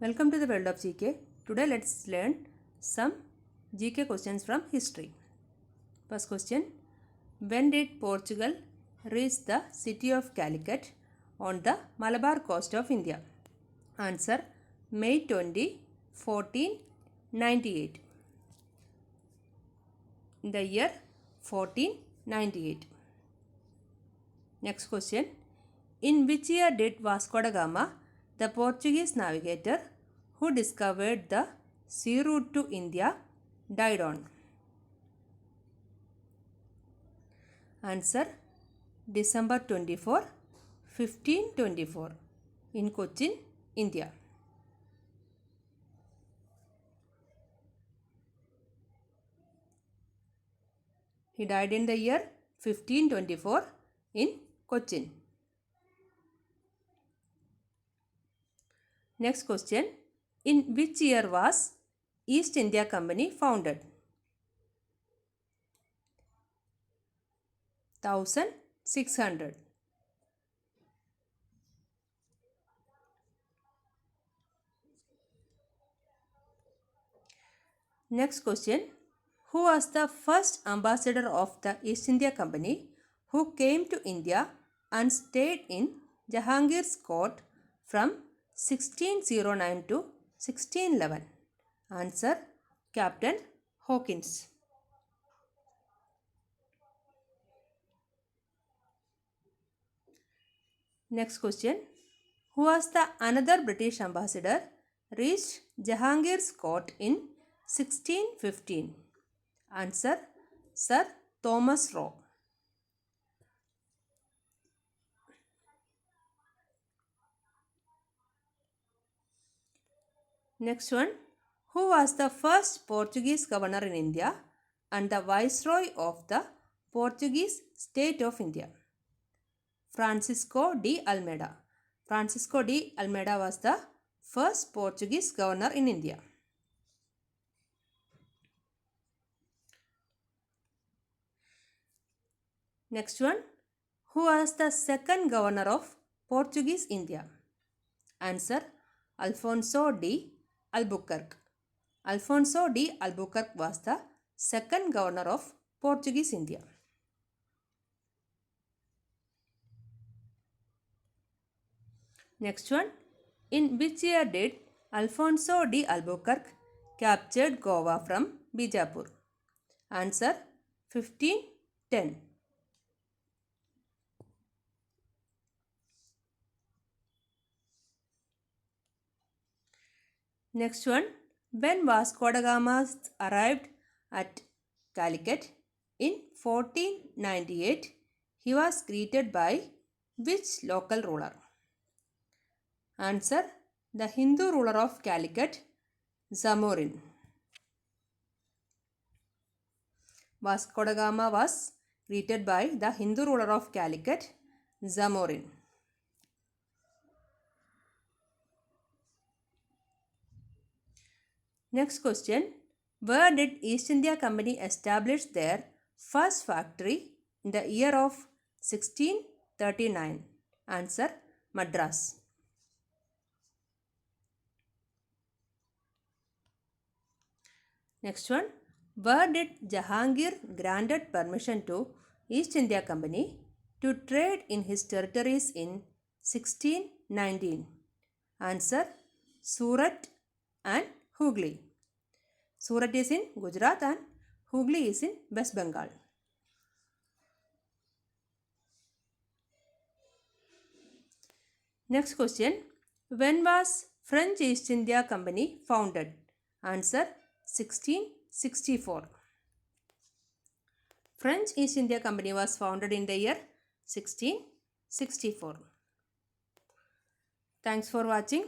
Welcome to the world of GK. Today let's learn some GK questions from history. First question. When did Portugal reach the city of Calicut on the Malabar coast of India? Answer. May 20, 1498. In the year 1498. Next question. In which year did Vasco da Gama, the Portuguese navigator who discovered the sea route to India, died on? Answer. December 24, 1524 in Cochin, India. He died in the year 1524 in Cochin. Next question. In which year was East India Company founded? 1600. Next question. Who was the first ambassador of the East India Company who came to India and stayed in Jahangir's court from 1609 to 1611? Answer. Captain Hawkins. Next question. Who was the another British ambassador reached Jahangir's court in 1615? Answer. Sir Thomas Roe. Next one. Who was the first Portuguese governor in India and the viceroy of the Portuguese state of India? Francisco de Almeida. Francisco de Almeida was the first Portuguese governor in India. Next one. Who was the second governor of Portuguese India? Answer. Alfonso de Albuquerque. Alfonso de Albuquerque was the second governor of Portuguese India. Next one. In which year did Alfonso de Albuquerque captured Goa from Bijapur? Answer. 1510. Next one. When Vasco da Gama arrived at Calicut in 1498, he was greeted by which local ruler? Answer. The Hindu ruler of Calicut, Zamorin. Vasco da Gama was greeted by the Hindu ruler of Calicut, Zamorin. Next question. Where did East India Company establish their first factory in the year of 1639? Answer. Madras. Next one. Where did Jahangir granted permission to East India Company to trade in his territories in 1619? Answer. Surat and Hooghly. Surat is in Gujarat and Hooghly is in West Bengal. Next question. When was French East India Company founded? Answer. 1664. French East India Company was founded in the year 1664. Thanks for watching.